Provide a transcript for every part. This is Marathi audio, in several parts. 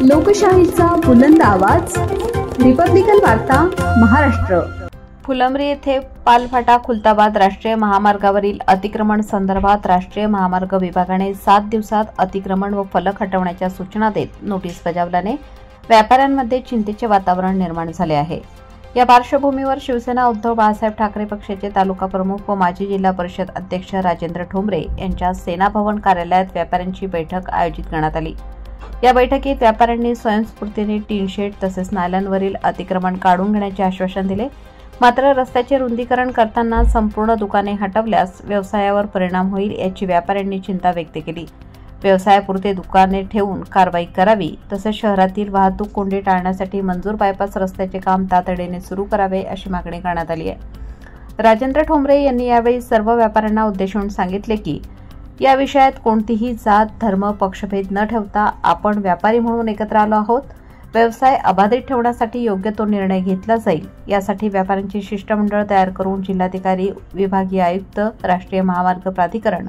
लोकशाहीचा बुलंद आवाज, रिपब्लिकन वार्ता महाराष्ट्र। फुलंब्री येथे पालफाटा खुलताबाद राष्ट्रीय महामार्गावरील अतिक्रमण संदर्भात राष्ट्रीय महामार्ग विभागाने 7 दिवसात अतिक्रमण व फलक हटवण्याच्या सूचना देत नोटीस बजावल्याने व्यापाऱ्यांमध्ये चिंतेचे वातावरण निर्माण झाले आहे। या पार्श्वभूमीवर शिवसेना उद्धव बाळासाहेब ठाकरे पक्षाचे तालुका प्रमुख व माजी जिल्हा परिषद अध्यक्ष राजेंद्र ठोंबरे यांच्या सेना भवन कार्यालयात व्यापाऱ्यांची बैठक आयोजित करण्यात आली। या बैठकीत व्यापाऱ्यांनी स्वयंस्फूर्तीने टीन शेड तसेच नाल्यांवरील अतिक्रमण काढून घेण्याचे आश्वासन दिले। मात्र रस्त्याचे रुंदीकरण करताना संपूर्ण दुकाने हटवल्यास व्यवसायावर परिणाम होईल याची व्यापाऱ्यांनी चिंता व्यक्त केली। व्यवसायापुरते दुकाने ठेवून कारवाई करावी तसेच शहरातील वाहतूक कोंडी टाळण्यासाठी मंजूर बायपास रस्त्याचे काम तातडीने सुरू करावे अशी मागणी करण्यात आली आहे। राजेंद्र ठोंबरे यांनी यावेळी सर्व व्यापाऱ्यांना उद्देशून सांगितले की या विषयात कोणतीही जात धर्म पक्षभेद न ठेवता आपण व्यापारी म्हणून एकत्र आलो आहोत। व्यवसाय अबाधित ठेवण्यासाठी योग्य तो निर्णय घेतला जाईल। यासाठी व्यापाऱ्यांची शिष्टमंडळ तयार करून जिल्हाधिकारी, विभागीय आयुक्त, राष्ट्रीय महामार्ग प्राधिकरण,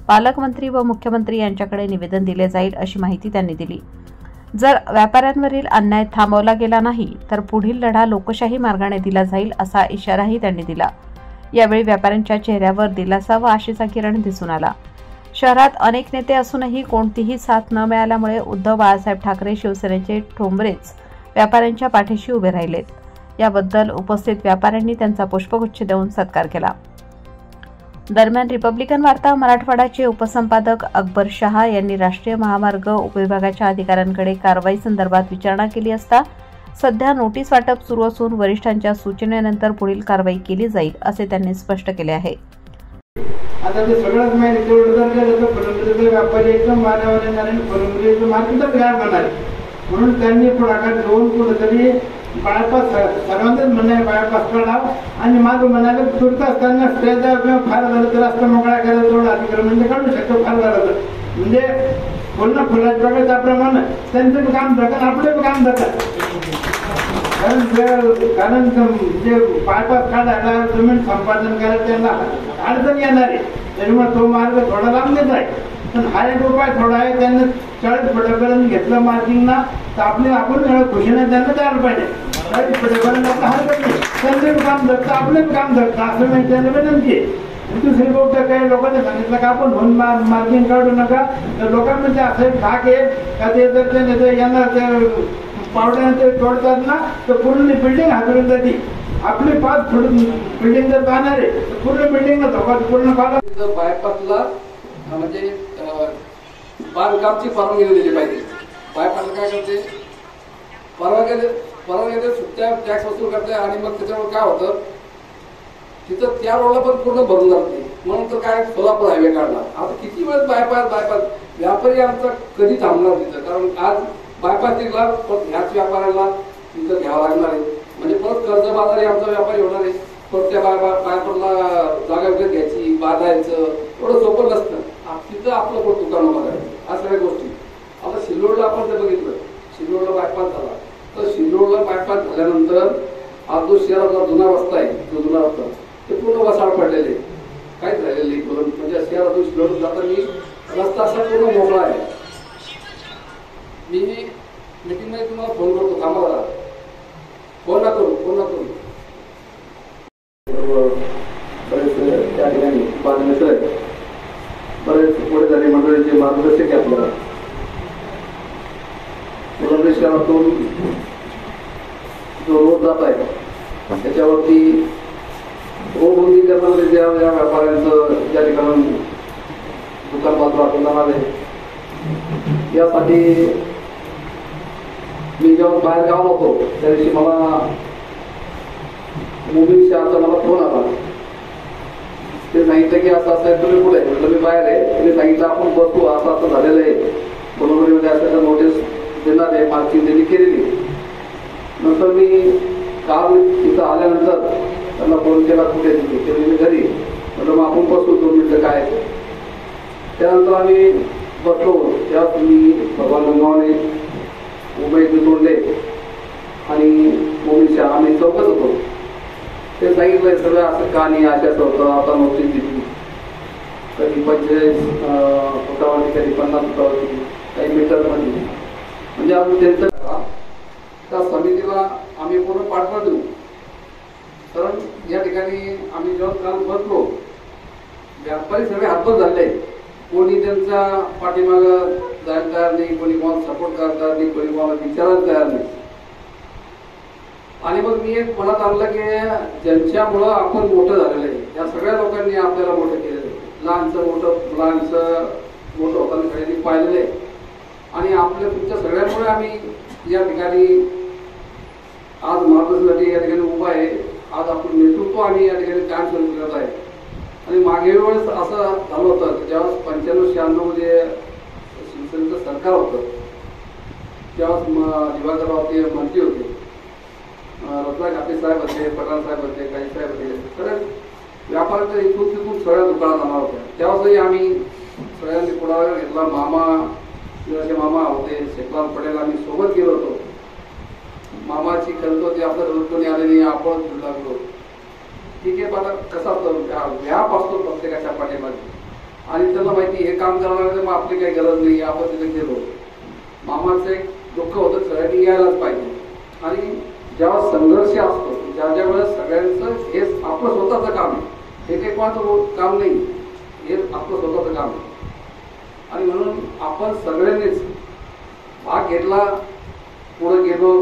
पालकमंत्री व मुख्यमंत्री यांच्याकडे निवेदन दिले जाईल अशी माहिती त्यांनी दिली। जर व्यापाऱ्यांवरील अन्याय थांबवला गेला नाही तर पुढील लढा लोकशाही मार्गाने दिला जाईल असा इशाराही त्यांनी दिला। यावेळी व्यापाऱ्यांच्या चेहऱ्यावर दिलासा व आशेचा किरण दिसून आला। शहरात अनेक नेते असूनही कोणतीही साथ न मिळाल्यामुळे उद्धव बाळासाहेब ठाकरे शिवसेनेचे ठोंबरेच व्यापाऱ्यांच्या पाठीशी उभे राहिलेत। याबद्दल उपस्थित व्यापाऱ्यांनी त्यांचा पुष्पगुच्छ देऊन सत्कार केला। दरम्यान रिपब्लिकन वार्ता मराठवाडाचे उपसंपादक अकबर शहा यांनी राष्ट्रीय महामार्ग उपविभागाच्या अधिकाऱ्यांकडे कारवाई संदर्भात विचारणा केली असता सध्या नोटीस वाटप सुरू असून वरिष्ठांच्या सूचनेनंतर पुढील कारवाई केली जाईल असे त्यांनी स्पष्ट केले आहे। आता ते सगळंच माहिती तेवढं जर केलं तर फुलंब्रीचे व्यापारी एकदम मानवाने आणि फुलंब्रीचं मार्केटच गायब होणार। म्हणून त्यांनी पुढाकार घेऊन कुठेतरी बायपास सर्वांचंच म्हणणं आहे बायपास काढाव आणि माझं म्हणाले तुरत असताना स्टेजा किंवा फार झालं तर रस्ता मोकळा करायला तेवढं अतिक्रमण काढू शकतो। फार झालं तर म्हणजे पूर्ण फुलाच्या प्रकारच्या प्रमाणे त्यांचं काम धरतात, आपलं काम धरतात। कारण जे बायपास काढायला जमीन संपादन करायला त्यांना अडचण येणार आहे, त्याच्यामुळे तो मार्ग थोडा लांबच आहे। पण हा एक उपाय थोडा आहे, त्यांना 40 फुटापर्यंत घेतलं मार्किंगना तर आपण खुशीने त्यांना द्यायला पाहिजे। 40 फुटापर्यंत आपलं हरकत नाही, त्यांचं काम धरतं आपलं काम धरतं असं नाही त्यांना विनंती आहे। दुसरी गोष्ट काही लोकांनी सांगितलं का आपण होऊन मार्किंग काढू नका, तर लोकांमध्ये असं एक धाक आहे का ते जर ते येणार ते पावड्याने ते तोडतात ना तर पूर्ण बिल्डिंग हातरून जाते। आपली 5 फूट बिल्डिंग जर जाणार आहे तर पूर्ण बिल्डिंगला धोका पूर्ण बायपासला म्हणजे बांधकामची परवानगी दिली पाहिजे। बायपासला काय करते, परवानगी सुट्ट्या टॅक्स वसूल करते आणि मग त्याच्यावर काय होतं तिथं त्या रोडला पण पूर्ण भरून जाते। म्हणून तर काय सोलापूर हायवे काढला। आता किती वेळ बायपास व्यापारी आमचा कधी थांबणार तिथं, कारण आज बायपास निघला पण ह्याच व्यापाऱ्याला तिथं घ्यावं लागणार आहे। म्हणजे परत कर्जबाजारी आमचा व्यापारी होणार आहे। परत त्या बायपासला जागा विकत घ्यायची, बांधायचं एवढं सोपं नसतं। तिथं आपलं पण दुकान बघायचं अशा काही गोष्टी। आता सिल्लोडला आपण ते बघितलं, सिल्लोडला बायपास झाला तर सिल्लोडला बायपास झाल्यानंतर आज जो शहरातला जुना रस्ता आहे, जो जुना रस्ता ते पूर्ण वसाड पडलेले काहीच राहिलेले म्हणजे शहरातून सिल्लोड जाताना रस्ता असा पूर्ण मोकळा आहे। मी मीटिंग मध्ये तुम्हाला फोन करतो, थांबा जरा, फोन ना करू बरेच त्या ठिकाणी माझे मित्र आहेत, बरेच पुढे झाले मंडळीचे मार्गदर्शक आहे आपल्याला। फुलंब्री शहरातून जो रोड जात आहे त्याच्यावरती रोड रुंदीकरणामध्ये ज्या व्यापाऱ्यांचं ज्या ठिकाणी दुकान बांधून जाणार आहे यासाठी मी जेव्हा बाहेर गाव होतो त्या दिवशी मला मुंबई शहराचा मला फोन आला। ते सांगितलं की असं असं आहे, तुम्ही कुठे? म्हटलं मी बाहेर आहे। त्यांनी सांगितलं आपण बसू, असं असं झालेलं आहे, फुलंब्रीमध्ये असं नोटीस देणार आहे, मार्किंग त्यांनी केलेली। नंतर मी काल तिथं आल्यानंतर त्यांना फोन केला, कुठे तिथे मी घरी, म्हटलं मग आपण बसू 2 मिनिटं काय। त्यानंतर आम्ही बसलो, तेव्हा मी भगवान गंगावाने मुंबईत तोडले आणि मुंबईच्या आम्ही चौकत होतो। ते सांगितलंय सगळं असं का नाही, अशाच होतं। आता नोटीस दिली कधी 45 फुटावरती, कधी 50 फुटावरती, काही मीटर मध्ये, म्हणजे आपण त्यांचं त्या समितीला आम्ही पूर्ण पाठबळ देऊ. कारण या ठिकाणी आम्ही जेव्हा काल बसलो, व्यापारी सगळे हातभर झाले. कोणी त्यांचा पाठीमागं जायला तयार नाही, कोणी कोणाला सपोर्ट करायला तयार नाही, कोणी कोणाला विचारायला तयार नाही. आणि मग मी एक मनात आणलं की ज्यांच्यामुळं आपण मोठं झालेलं आहे, या सगळ्या लोकांनी आपल्याला मोठं केलेलं आहे. लहानचं मोठं होताना सगळ्यांनी पाहिलेलं आहे. आणि आपल्या तुमच्या सगळ्यांमुळे आम्ही या ठिकाणी आज मार्गदर्शनासाठी या ठिकाणी उभा आहे. आज आपण नेतृत्व आम्ही या ठिकाणी काम सुरू करत आहे. आणि मागे वेळेस असं झालं होतं की ज्यावेळेस 95-96 मध्ये शिवसेनेचं सरकार होतं, त्यावेळेस दिवाकरराव ते मंत्री होते, रत्नागिरी घाटे साहेब होते, पठाण साहेब होते, काही साहेब होते. तर व्यापाराच्या इथून तिथून सगळ्या दुकानात जाणार होत्या. त्यावेळेसही आम्ही सगळ्यांनी पुढाकार घेतला. मामा होते, शेखलाल पटेल, आम्ही सोबत गेलो होतो. मामाची खर्च होती, आपल्या कोणी आले नाही, आपण फिरू लागलो. ठीक आहे, मला कसा व्याप असतो प्रत्येकाच्या पाठीमागे. आणि त्यांना माहिती हे काम करणार तर मग आपली काही गरज नाही, आपण तिथे गेलो. मामाचं एक दुःख होतं, सगळ्यांनी यायलाच पाहिजे. आणि जेव्हा संघर्ष असतो, ज्या वेळेस सगळ्यांचं हे आपलं स्वतःचं काम आहे, हे काही कोणाचं काम नाही, हे आपलं स्वतःचं काम आहे. आणि म्हणून आपण सगळ्यांनीच भाग घेतला, पुढे गेलो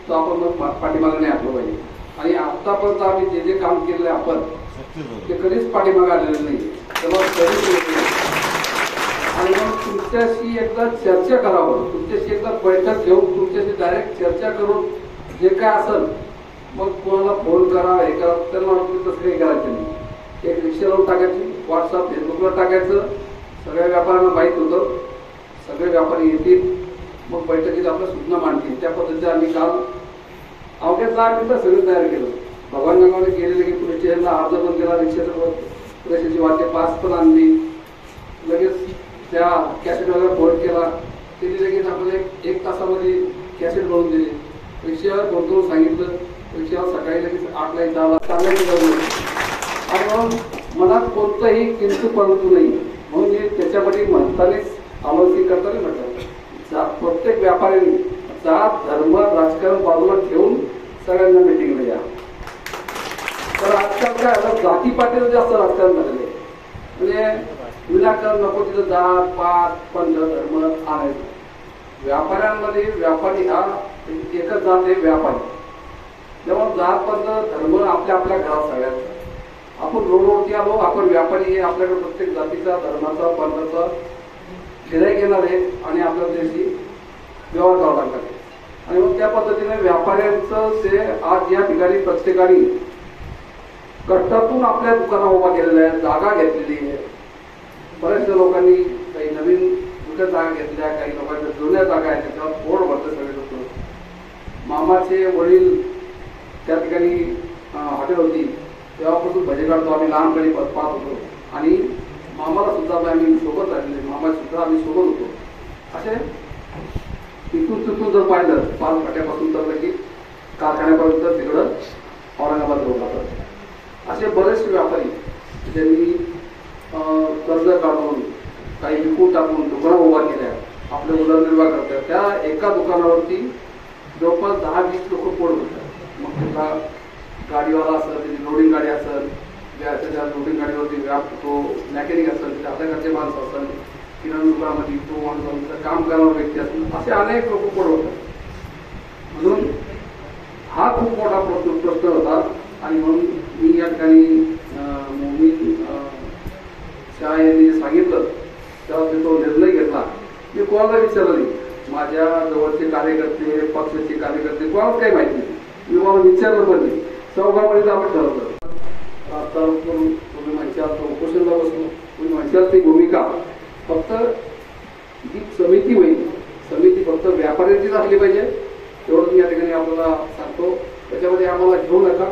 तर आपण मग पाठीमागे नाही हटलो पाहिजे. आणि आतापर्यंत आम्ही जे काम केलं आपण ते कधीच पाठीमागे आलेलं नाही, त्याला कधीच. आणि मग तुमच्याशी एकदा चर्चा करावं, तुमच्याशी एकदा बैठक घेऊन तुमच्याशी डायरेक्ट चर्चा करून जे काय असेल मग कोणाला फोन करा, हे करा, त्यांना वाटतं तसं काही करायचं नाही. एक रिक्षा लावून टाकायची, व्हॉट्सअप फेसबुकला टाकायचं, सगळ्या व्यापाऱ्यांना माहीत होतं, सगळे व्यापारी येतील, मग बैठकीत आपल्या सूचना मांडतील. त्या पद्धतीने आम्ही काल अवघ्या 10 मिनिटं सगळं तयार केलं. भगवानगरमध्ये गेलेले की पोलीस स्टेशनला अर्ज पण केला, रिक्षाचं पैशाची वाटे पास पण आणली, लगेच त्या कॅसेटवाल्याला फोन केला, त्यांनी लगेच आपल्याला एक तासामध्ये कॅसेट बनवून दिली. रिक्षावर फोन करून सांगितलं, रिक्षावर सकाळी लगेच 8ला 10ला सांगायचं. आणि मग मनात कोणतंही किंतु परंतु नाही, म्हणून मी त्याच्यामध्ये म्हणतानेच आलोचना करताना म्हटलं, प्रत्येक व्यापाऱ्यांनी जात धर्म राजकारण बाजूला ठेवून सगळ्यांना मिटिंगला या. तर आजकाल काय आता जातीपातीवर जास्त राजकारण झालेलं आहे. म्हणजे विनाकारण नको तिथं जात पात पंथ धर्म आणायचं. व्यापाऱ्यांमध्ये व्यापारी हा एकच जात आहे, व्यापारी. तेव्हा जात पंथ धर्म आपल्या आपल्या घरात सगळ्यांचा. आपण रोडवरती आलो, आपण व्यापारी आहे, आपल्याकडे प्रत्येक जातीचा धर्माचा पंथाचा गिऱ्हाईक येणार आहे आणि आपल्या देशी व्यवहार करावा लागणार आहे. आणि मग त्या पद्धतीने व्यापाऱ्यांचं ते आज या ठिकाणी प्रत्येकाने कष्टातून आपल्या दुकाना उभा केलेल्या आहे, जागा घेतलेली आहे. बऱ्याचशा लोकांनी काही नवीन जुन्या जागा घेतल्या, काही लोकांच्या जुन्या जागा आहेत, त्याच्यावर बोर्ड भरते सगळे लोक. मामाचे वडील त्या ठिकाणी हॉटेल होती, तेव्हापासून भजे काढतो आम्ही, लहानपणी पाहत होतो. आणि मामाला सुद्धा आम्ही सोबत राहिलेले, मामा सुद्धा आम्ही सोबत होतो. असे इथून तिथून जर पाहिलं, पाच फाट्यापासून तर लगेच कारखान्यापर्यंत तिकडं औरंगाबाद रोड जातात. असे बरेचसे व्यापारी ज्यांनी कर्ज काढून काही विकून टाकून दुकानं उभा केल्या, आपले उदरनिर्वाह करतात. त्या एका दुकानावरती जवळपास 10-20 लोक पोट भरतात. मग त्याचा गाडीवाला असेल, त्याची लोडिंग गाडी असेल, त्याच्या लोडिंग गाडीवरती व्याप तो मॅकॅनिक असेल, त्याच्या हाताकडचे माणसं असेल, किराणा दुकानामध्ये तो माणूस काम करणारा व्यक्ती असेल, असे अनेक लोक पोट भरतात. म्हणून हा खूप मोठा प्रश्न होता. आणि म्हणून मी या ठिकाणी शाह यांनी सांगितलं तेव्हा तो निर्णय घेतला. मी कोणाला विचारलं नाही, माझ्या जवळचे कार्यकर्ते, पक्षाचे कार्यकर्ते, कोणाला काही माहिती नाही, मी मला विचारलं पण नाही. चौघामध्ये आपण ठरवलं. आता तुम्ही म्हणशाल तो उपोषणला बसलो, तुम्ही म्हणशाल ती भूमिका फक्त जी समिती होईल, समिती फक्त व्यापाऱ्यांचीच असली पाहिजे, एवढं मी या ठिकाणी आपल्याला सांगतो. त्याच्यामध्ये आम्हाला घेऊ नका,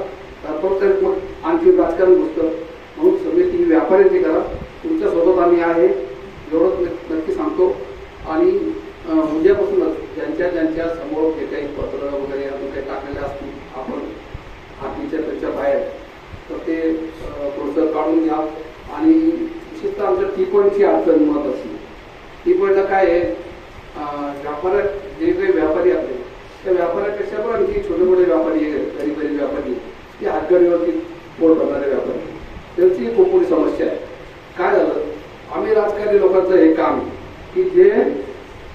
फक्त मग आणखी राजकारण घुसतं. म्हणून समिती ही व्यापाऱ्यांची करा, तुमच्यासोबत आम्ही आहे एवढंच नक्की सांगतो. आणि उद्यापासूनच ज्यांच्या समोर जे काही पत्र वगैरे अजून काही टाकलेले असतील आपण हातीच्या त्याच्या बाहेर, तर ते थोडंसं काढून घ्या. आणि विशेषतः आमच्या टी पॉईंटची अडचण महत्वाची. टी पॉईंटला काय आहे, व्यापाऱ्यात जे काही व्यापार त्यापेक्षा पण आणखी छोटे मोठे व्यापारी गरीब व्यापारी ते हातगाडीवरती पोट भरणारे व्यापारी त्यांची खूप मोठी समस्या आहे. काय झालं, आम्ही राजकारणी लोकांचं हे काम की जे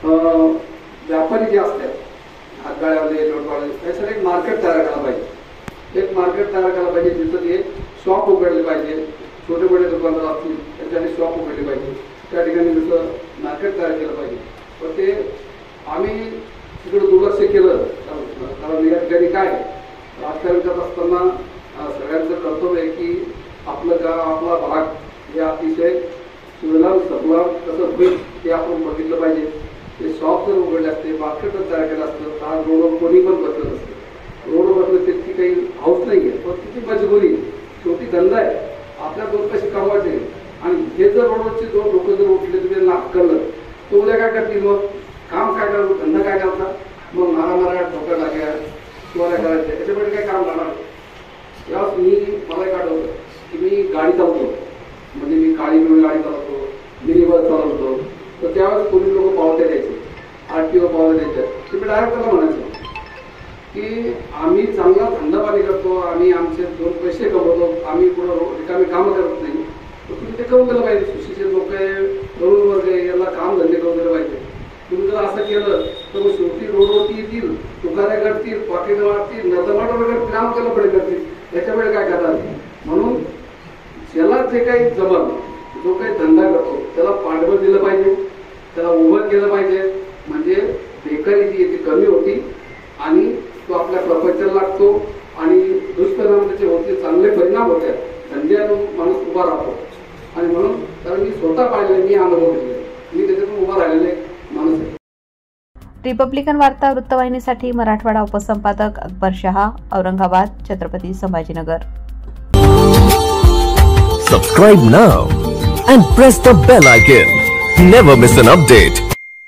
व्यापारी जे असतात हातगाड्यावाले लोटवाले त्यासाठी एक मार्केट तयार करायला पाहिजे. एक मार्केट तयार करायला पाहिजे जिथं ते शॉप उघडले पाहिजे. छोटे मोठे दुकानदार असतील त्याच्यासाठी शॉप उघडले पाहिजे. त्या ठिकाणी जसं मार्केट तयार केलं पाहिजे. पण ते आम्ही तिकडे दुर्लक्ष केलं. कारण या ठिकाणी काय राजकारण करत असताना सगळ्यांचं कर्तव्य आहे की आपलं गाव आपला भाग हे अतिशय सुलभ सबलाभ कसं होईल ते आपण बघितलं पाहिजे. ते शॉप जर उघडले असते मार्केट जर तयार केलं असतं तर रोडवर कोणी पण बसलं नसतं. रोडवर बसलं त्याची काही हाऊस नाही आहे पण तिची मजबुरी शेवटी धंदा आहे. आपल्या दोन कशी कमवायचे आणि हे जर रोडवरचे दोन लोक जर उठले तुम्ही नाक करलं तर उद्या काय करतील, मग काम काय करतात, धंदा काय करतात, मग मारा ठोकर लागल्या चोऱ्या करायच्या याच्यामध्ये काय काम राहणार. त्यावेळेस मला एक आठवतं की मी गाडी चालवतो, म्हणजे मी काळी पिवळी गाडी चालवतो, मिनी बस चालवतो. तर त्यावेळेस पोलीस लोक पावत्या द्यायचे, RTO पावत्या द्यायच्या. ते मी डायरेक्ट त्याला म्हणायचो की आम्ही चांगला धंदा पाणी करतो, आम्ही आमचे दोन पैसे कमवतो, आम्ही पुढं रिकामी कामं करत नाही. तर तुम्ही ते करून दिलं पाहिजे. सुशिक्षित लोक आहे, तरुण वर्ग आहे, याला काम धंदे करून दिलं पाहिजे. तुम्ही जर असं केलं तर मग शेवटी रोडवरती येतील, तुकाऱ्या करतील, पाकिट मारतील, नदमाट वगैरे काम केलं पुढे करतील. याच्यामुळे काय करणार. म्हणून ज्याला जे काही जमल, जो काही धंदा करतो त्याला पाठबळ दिलं पाहिजे, त्याला उभं केलं पाहिजे. म्हणजे बेकारी जी आहे ती कमी होती आणि तो आपल्या प्रपंचाला लागतो आणि दुष्परिणाम त्याचे होते, चांगले परिणाम होते. धंद्यातून माणूस उभा राहतो. आणि म्हणून कारण मी स्वतः पाहिलं, मी अनुभव घेतले, मी त्याच्यातून उभा राहिलेले माणूस आहे. रिपब्लिकन वार्ता वृत्तवाहिनीसाठी Marathwada उपसंपादक Akbar Shah, Aurangabad, Chhatrapati Sambhajinagar. Subscribe now and press the bell icon. Never miss an update.